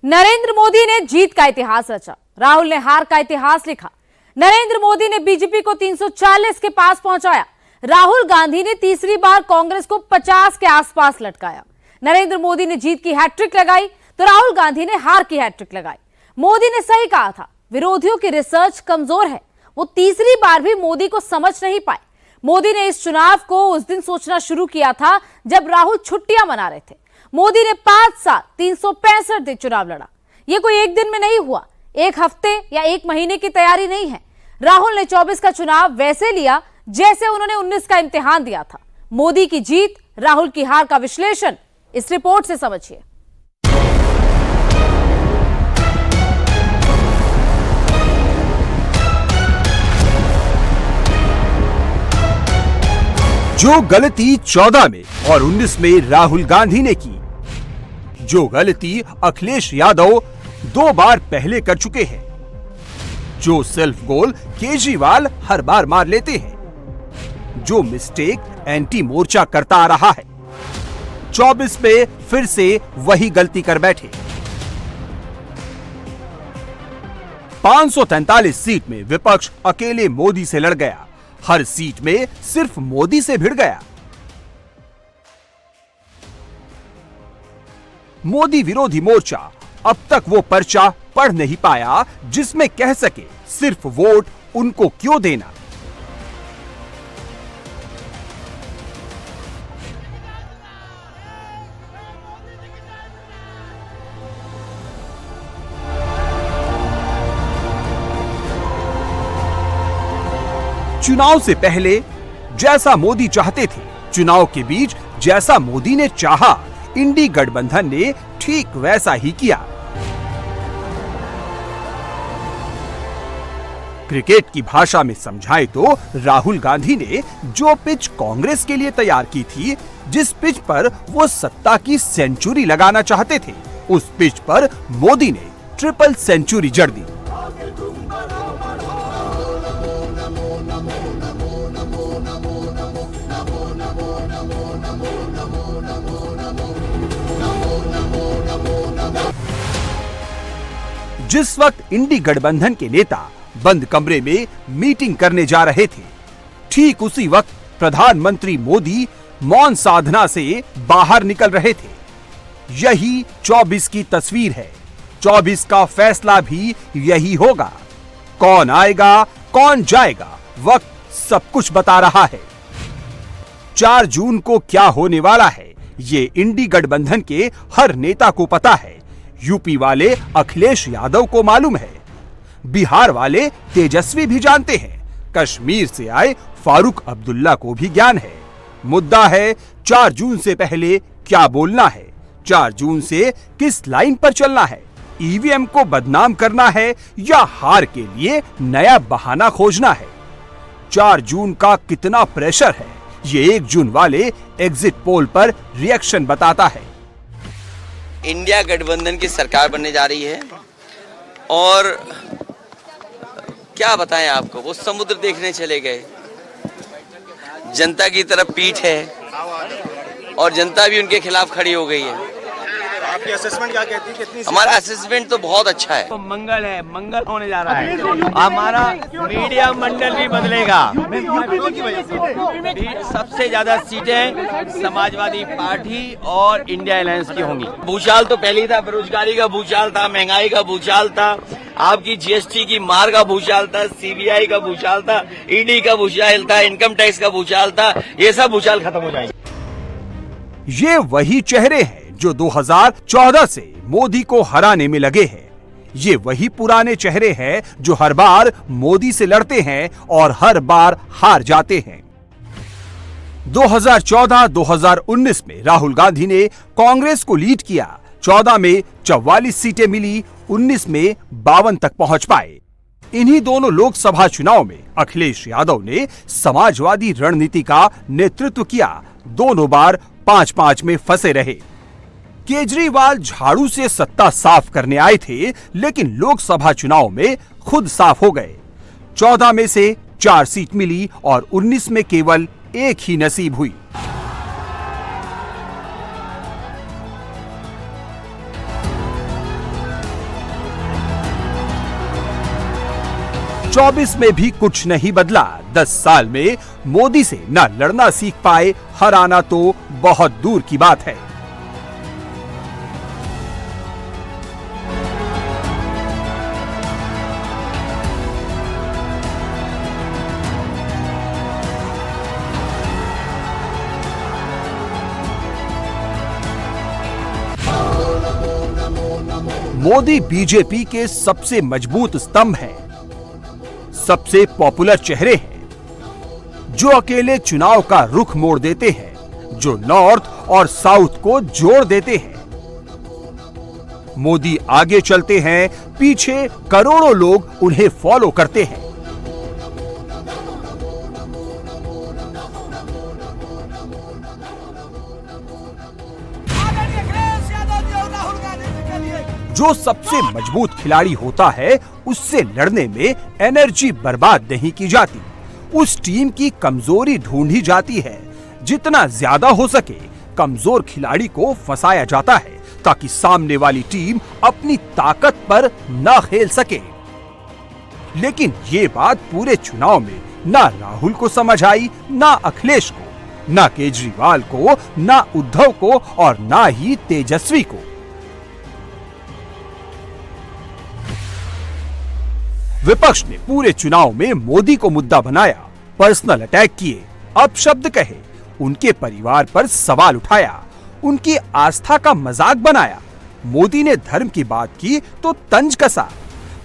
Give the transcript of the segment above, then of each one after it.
नरेंद्र मोदी ने जीत का इतिहास रचा, राहुल ने हार का इतिहास लिखा। नरेंद्र मोदी ने बीजेपी को 340 के पास पहुंचाया। राहुल गांधी ने तीसरी बार कांग्रेस को 50 के आसपास लटकाया। नरेंद्र मोदी ने जीत की हैट्रिक लगाई तो राहुल गांधी ने हार की हैट्रिक लगाई। मोदी ने सही कहा था, विरोधियों की रिसर्च कमजोर है। वो तीसरी बार भी मोदी को समझ नहीं पाए। मोदी ने इस चुनाव को उस दिन सोचना शुरू किया था जब राहुल छुट्टियां मना रहे थे। मोदी ने 5 साल 365 दिन चुनाव लड़ा। यह कोई एक दिन में नहीं हुआ, एक हफ्ते या एक महीने की तैयारी नहीं है। राहुल ने 24 का चुनाव वैसे लिया जैसे उन्होंने 19 का इम्तिहान दिया था। मोदी की जीत, राहुल की हार का विश्लेषण इस रिपोर्ट से समझिए। जो गलती 14 में और 19 में राहुल गांधी ने की, जो गलती अखिलेश यादव 2 बार पहले कर चुके हैं, जो सेल्फ गोल केजरीवाल हर बार मार लेते हैं, जो मिस्टेक एंटी मोर्चा करता आ रहा है, 24 में फिर से वही गलती कर बैठे। 543 सीट में विपक्ष अकेले मोदी से लड़ गया, हर सीट में सिर्फ मोदी से भिड़ गया। मोदी विरोधी मोर्चा अब तक वो पर्चा पढ़ नहीं पाया जिसमें कह सके सिर्फ वोट उनको क्यों देना। चुनाव से पहले जैसा मोदी चाहते थे, चुनाव के बीच जैसा मोदी ने चाहा, इंडी गठबंधन ने ठीक वैसा ही किया। क्रिकेट की भाषा में समझाएं तो राहुल गांधी ने जो पिच कांग्रेस के लिए तैयार की थी, जिस पिच पर वो सत्ता की सेंचुरी लगाना चाहते थे, उस पिच पर मोदी ने ट्रिपल सेंचुरी जड़ दी। जिस वक्त इंडी गठबंधन के नेता बंद कमरे में मीटिंग करने जा रहे थे, ठीक उसी वक्त प्रधानमंत्री मोदी मौन साधना से बाहर निकल रहे थे। यही 24 की तस्वीर है। 24 का फैसला भी यही होगा। कौन आएगा, कौन जाएगा, वक्त सब कुछ बता रहा है। 4 जून को क्या होने वाला है, ये इंडी गठबंधन के हर नेता को पता है। यूपी वाले अखिलेश यादव को मालूम है, बिहार वाले तेजस्वी भी जानते हैं, कश्मीर से आए फारूक अब्दुल्ला को भी ज्ञान है। मुद्दा है 4 जून से पहले क्या बोलना है, 4 जून से किस लाइन पर चलना है, ईवीएम को बदनाम करना है या हार के लिए नया बहाना खोजना है। 4 जून का कितना प्रेशर है, ये 1 जून वाले एग्जिट पोल पर रिएक्शन बताता है। इंडिया गठबंधन की सरकार बनने जा रही है और क्या बताएं आपको, वो समुद्र देखने चले गए। जनता की तरफ पीठ है और जनता भी उनके खिलाफ खड़ी हो गई है। आपकी असेसमेंट क्या कहती है, कितनी? हमारा असेसमेंट तो बहुत अच्छा है। तो मंगल है, मंगल होने जा रहा है। हमारा मीडिया मंडल भी बदलेगा। सबसे ज्यादा सीटें समाजवादी पार्टी और इंडिया अलायंस की होंगी। भूचाल तो पहले ही था, बेरोजगारी का भूचाल था, महंगाई का भूचाल था, आपकी जीएसटी की मार का भूचाल था, सीबीआई का भूचाल था, ईडी का भूचाल था, इनकम टैक्स का भूचाल था। ये सब भूचाल खत्म हो जाएंगे। ये वही चेहरे हैं जो 2014 से मोदी को हराने में लगे हैं। ये वही पुराने चेहरे हैं जो हर बार मोदी से लड़ते हैं और हर बार हार जाते हैं। 2014-2019 में राहुल गांधी ने कांग्रेस को लीड किया। 14 में 44 सीटें मिली, 19 में 52 तक पहुंच पाए। इन्हीं दोनों लोकसभा चुनाव में अखिलेश यादव ने समाजवादी रणनीति का नेतृत्व किया। दोनों बार 5-5 में फंसे रहे। केजरीवाल झाड़ू से सत्ता साफ करने आए थे, लेकिन लोकसभा चुनाव में खुद साफ हो गए। 14 में से 4 सीट मिली और 19 में केवल 1 ही नसीब हुई। 24 में भी कुछ नहीं बदला। 10 साल में मोदी से न लड़ना सीख पाए, हराना तो बहुत दूर की बात है। मोदी बीजेपी के सबसे मजबूत स्तंभ हैं, सबसे पॉपुलर चेहरे हैं, जो अकेले चुनाव का रुख मोड़ देते हैं, जो नॉर्थ और साउथ को जोड़ देते हैं। मोदी आगे चलते हैं, पीछे करोड़ों लोग उन्हें फॉलो करते हैं। जो सबसे मजबूत खिलाड़ी होता है, उससे लड़ने में एनर्जी बर्बाद नहीं की जाती। उस टीम की कमजोरी ढूंढी जाती है। जितना ज्यादा हो सके कमजोर खिलाड़ी को फंसाया जाता है, ताकि सामने वाली टीम अपनी ताकत पर न खेल सके। लेकिन ये बात पूरे चुनाव में ना राहुल को समझ आई, ना अखिलेश को, ना केजरीवाल को, ना उद्धव को और ना ही तेजस्वी को। विपक्ष ने पूरे चुनाव में मोदी को मुद्दा बनाया, पर्सनल अटैक किए, अपशब्द कहे, उनके परिवार पर सवाल उठाया, उनकी आस्था का मजाक बनाया। मोदी ने धर्म की बात की तो तंज कसा,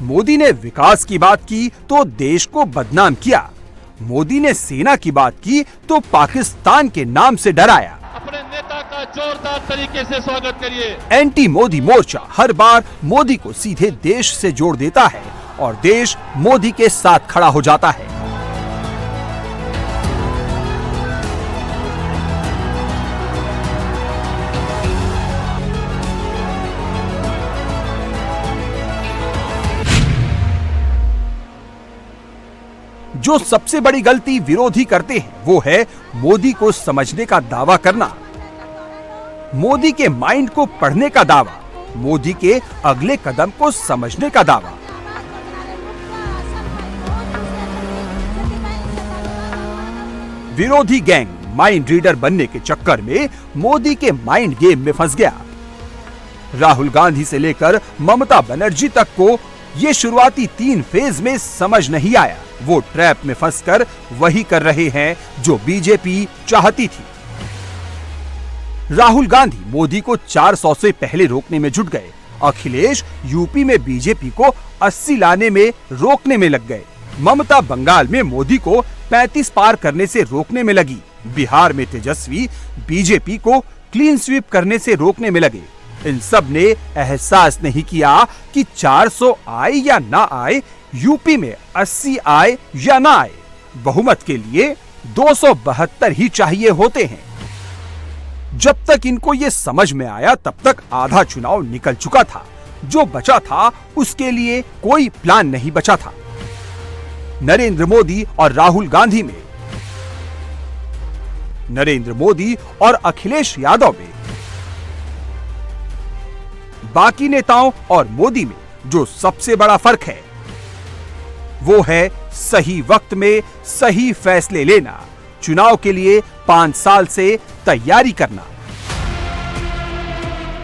मोदी ने विकास की बात की तो देश को बदनाम किया, मोदी ने सेना की बात की तो पाकिस्तान के नाम से डराया। अपने नेता का जोरदार तरीके से स्वागत करिए। एंटी मोदी मोर्चा हर बार मोदी को सीधे देश से जोड़ देता है और देश मोदी के साथ खड़ा हो जाता है। जो सबसे बड़ी गलती विरोधी करते हैं, वो है मोदी को समझने का दावा करना, मोदी के माइंड को पढ़ने का दावा, मोदी के अगले कदम को समझने का दावा। विरोधी गैंग माइंड रीडर बनने के चक्कर में मोदी के माइंड गेम में फंस गया। राहुल गांधी से लेकर ममता बनर्जी तक को ये शुरुआती 3 फेज में समझ नहीं आया। वो ट्रैप में फंसकर वही कर रहे हैं जो बीजेपी चाहती थी। राहुल गांधी मोदी को 400 से पहले रोकने में जुट गए। अखिलेश यूपी में बीजेपी को 80 लाने में रोकने में लग गए। ममता बंगाल में मोदी को 35 पार करने से रोकने में लगी। बिहार में तेजस्वी बीजेपी को क्लीन स्वीप करने से रोकने में लगे। इन सब ने एहसास नहीं किया कि 400 आए या ना आए, यूपी में 80 आए या ना आए, बहुमत के लिए 272 ही चाहिए होते हैं। जब तक इनको ये समझ में आया, तब तक आधा चुनाव निकल चुका था। जो बचा था उसके लिए कोई प्लान नहीं बचा था। नरेंद्र मोदी और राहुल गांधी में, नरेंद्र मोदी और अखिलेश यादव में, बाकी नेताओं और मोदी में जो सबसे बड़ा फर्क है, वो है सही वक्त में सही फैसले लेना, चुनाव के लिए 5 साल से तैयारी करना।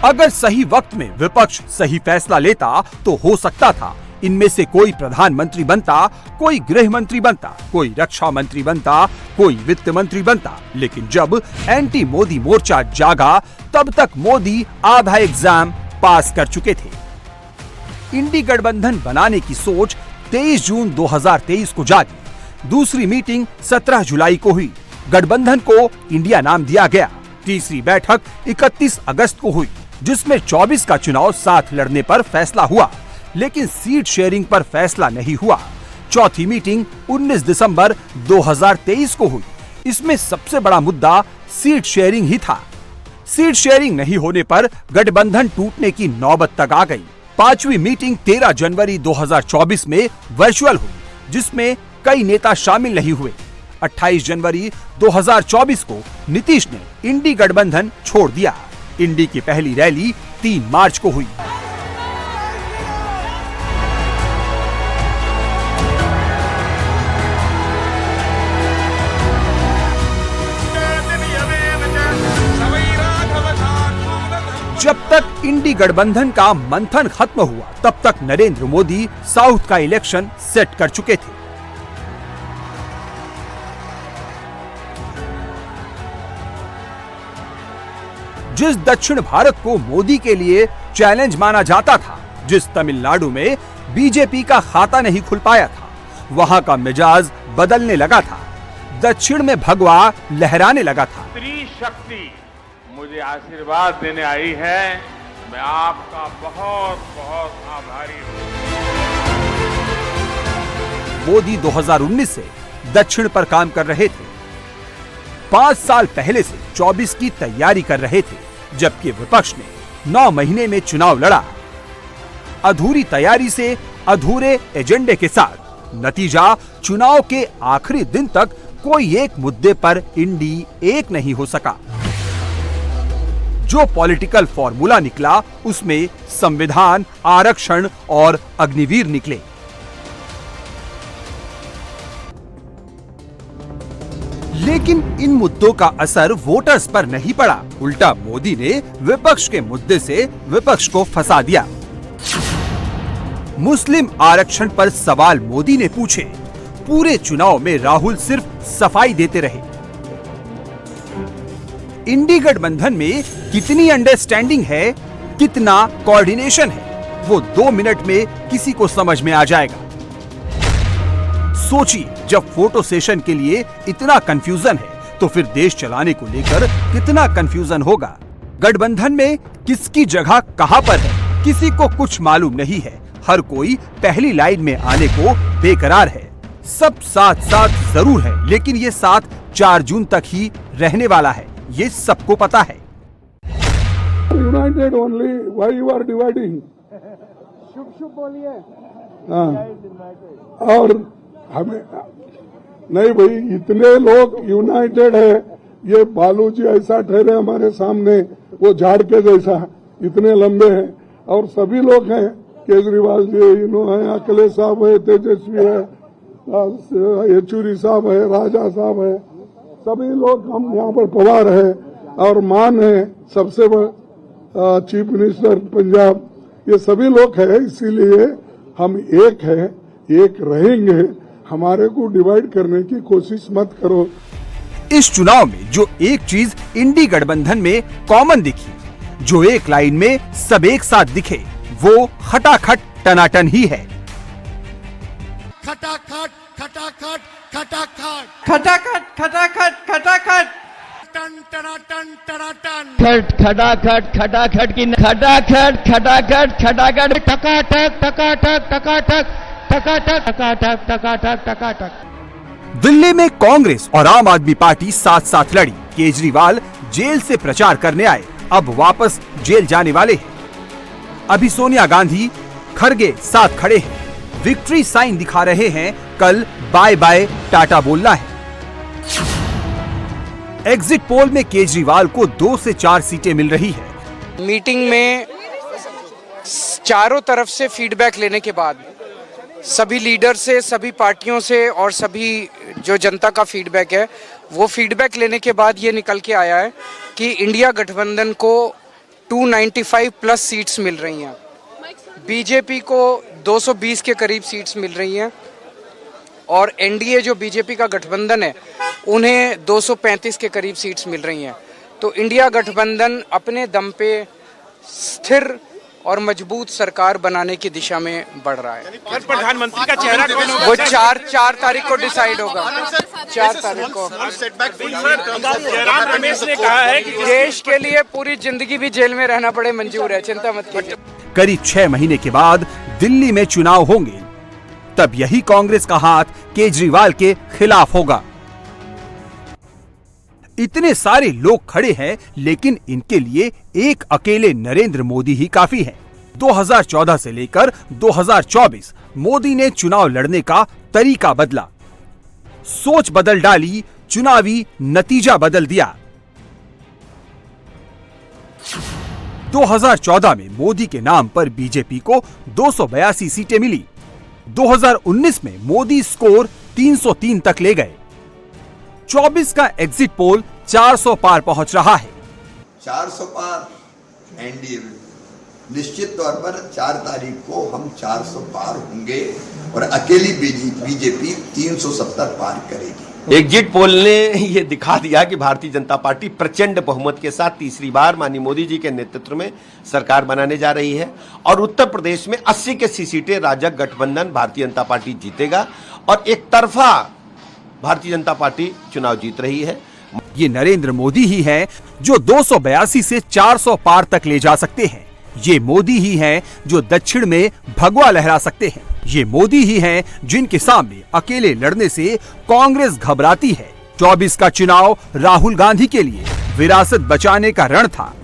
अगर सही वक्त में विपक्ष सही फैसला लेता तो हो सकता था इनमें से कोई प्रधानमंत्री बनता, कोई गृह मंत्री बनता, कोई रक्षा मंत्री बनता, कोई वित्त मंत्री बनता। लेकिन जब एंटी मोदी मोर्चा जागा, तब तक मोदी आधा एग्जाम पास कर चुके थे। इंडी गठबंधन बनाने की सोच 23 जून 2023 को जागी। दूसरी मीटिंग 17 जुलाई को हुई। गठबंधन को इंडिया नाम दिया गया। तीसरी बैठक 31 अगस्त को हुई, जिसमें 24 का चुनाव साथ लड़ने पर फैसला हुआ, लेकिन सीट शेयरिंग पर फैसला नहीं हुआ। चौथी मीटिंग 19 दिसंबर 2023 को हुई। इसमें सबसे बड़ा मुद्दा सीट शेयरिंग ही था। सीट शेयरिंग नहीं होने पर गठबंधन टूटने की नौबत तक आ गई। पांचवी मीटिंग 13 जनवरी 2024 में वर्चुअल हुई, जिसमें कई नेता शामिल नहीं हुए। 28 जनवरी 2024 को नीतीश ने इंडी गठबंधन छोड़ दिया। इंडी की पहली रैली 3 मार्च को हुई। जब तक इंडी गठबंधन का मंथन खत्म हुआ तब तक नरेंद्र मोदी साउथ का इलेक्शन सेट कर चुके थे। जिस दक्षिण भारत को मोदी के लिए चैलेंज माना जाता था, जिस तमिलनाडु में बीजेपी का खाता नहीं खुल पाया था, वहां का मिजाज बदलने लगा था। दक्षिण में भगवा लहराने लगा था। स्त्री शक्ति मुझे आशीर्वाद देने आई है, मैं आपका बहुत बहुत आभारी हूं। मोदी 2019 से दक्षिण पर काम कर रहे थे। 5 साल पहले से 24 की तैयारी कर रहे थे, जबकि विपक्ष ने 9 महीने में चुनाव लड़ा। अधूरी तैयारी से अधूरे एजेंडे के साथ नतीजा चुनाव के आखिरी दिन तक कोई एक मुद्दे पर इंडी एक नहीं हो सका। जो पॉलिटिकल फॉर्मूला निकला उसमें संविधान, आरक्षण और अग्निवीर निकले। लेकिन इन मुद्दों का असर वोटर्स पर नहीं पड़ा। उल्टा मोदी ने विपक्ष के मुद्दे से विपक्ष को फंसा दिया। मुस्लिम आरक्षण पर सवाल मोदी ने पूछे। पूरे चुनाव में राहुल सिर्फ सफाई देते रहे। इंडी गठबंधन में कितनी अंडरस्टैंडिंग है, कितना कोऑर्डिनेशन है, वो 2 मिनट में किसी को समझ में आ जाएगा। सोचिए, जब फोटो सेशन के लिए इतना कंफ्यूजन है तो फिर देश चलाने को लेकर कितना कंफ्यूजन होगा। गठबंधन में किसकी जगह कहां पर है, किसी को कुछ मालूम नहीं है। हर कोई पहली लाइन में आने को बेकरार है। सब साथ साथ जरूर है, लेकिन ये साथ 4 जून तक ही रहने वाला है, ये सबको पता है। United only, why you are dividing? शुभ शुभ बोलिए। और हमें नहीं भाई, इतने लोग यूनाइटेड है। ये बालू जी ऐसा ठहरे हमारे सामने, वो झाड़ के जैसा, इतने लंबे हैं। और सभी लोग हैं, केजरीवाल जी है, अखिलेश साहब है, तेजस्वी है, येचुरी साहब है, राजा साहब है, सभी लोग हम यहाँ पर पवार है। और मान है सबसे चीफ मिनिस्टर पंजाब, ये सभी लोग हैं। इसीलिए हम एक है, एक रहेंगे। हमारे को डिवाइड करने की कोशिश मत करो। इस चुनाव में जो एक चीज इंडी गठबंधन में कॉमन दिखी, जो एक लाइन में सब एक साथ दिखे, वो खटाखट टनाटन ही है। खटाखट खटाखट खटाखट खटाखट खटाखट खटाखट टन टनाटन टनाटन खट खटाखट खटाखट की खटाखट खटाखट खटाखट टकाटक टकाटक टकाटक टकाटक टकाटक टकाटक टकाटक। दिल्ली में कांग्रेस और आम आदमी पार्टी साथ साथ लड़ी। केजरीवाल जेल से प्रचार करने आए, अब वापस जेल जाने वाले हैं। अभी सोनिया गांधी, खड़गे साथ खड़े हैं, विक्ट्री साइन दिखा रहे हैं। कल बाय बाय टाटा बोलना है। एग्जिट पोल में केजरीवाल को 2 से 4 सीटें मिल रही है। मीटिंग में चारों तरफ से फीडबैक लेने के बाद, सभी लीडर से, सभी पार्टियों से और सभी जो जनता का फीडबैक है, वो फीडबैक लेने के बाद ये निकल के आया है कि इंडिया गठबंधन को 295 प्लस सीट्स मिल रही हैं, बीजेपी को 220 के करीब सीट्स मिल रही हैं, और एनडीए जो बीजेपी का गठबंधन है उन्हें 235 के करीब सीट्स मिल रही हैं। तो इंडिया गठबंधन अपने दम पे स्थिर और मजबूत सरकार बनाने की दिशा में बढ़ रहा है। और प्रधानमंत्री का चेहरा कौन होगा? वो 4 तारीख को डिसाइड होगा। 4 तारीख को जयराम रमेश ने कहा है कि देश के लिए पूरी जिंदगी भी जेल में रहना पड़े मंजूर है, चिंता मत कीजिए। करीब 6 महीने के बाद दिल्ली में चुनाव होंगे, तब यही कांग्रेस का हाथ केजरीवाल के खिलाफ होगा। इतने सारे लोग खड़े हैं, लेकिन इनके लिए एक अकेले नरेंद्र मोदी ही काफी है। 2014 से लेकर 2024 मोदी ने चुनाव लड़ने का तरीका बदला, सोच बदल डाली, चुनावी नतीजा बदल दिया। 2014 में मोदी के नाम पर बीजेपी को 282 सीटें मिली। 2019 में मोदी स्कोर 303 तक ले गए। 24 का एग्जिट पोल 400 पार पहुंच रहा है। 400 पार एनडीए में निश्चित तौर पर 4 तारीख को हम 400 पार होंगे और अकेली बीजेपी 370 पार करेगी। एग्जिट पोल ने ये दिखा दिया कि भारतीय जनता पार्टी प्रचंड बहुमत के साथ तीसरी बार माननीय मोदी जी के नेतृत्व में सरकार बनाने जा रही है और उत्तर प्रदेश में 80 के 80 सीटें राजग गठबंधन भारतीय जनता पार्टी जीतेगा और एक तरफा भारतीय जनता पार्टी चुनाव जीत रही है। ये नरेंद्र मोदी ही हैं जो 282 से 400 पार तक ले जा सकते हैं। ये मोदी ही हैं जो दक्षिण में भगवा लहरा सकते हैं। ये मोदी ही हैं जिनके सामने अकेले लड़ने से कांग्रेस घबराती है। 24 का चुनाव राहुल गांधी के लिए विरासत बचाने का रण था।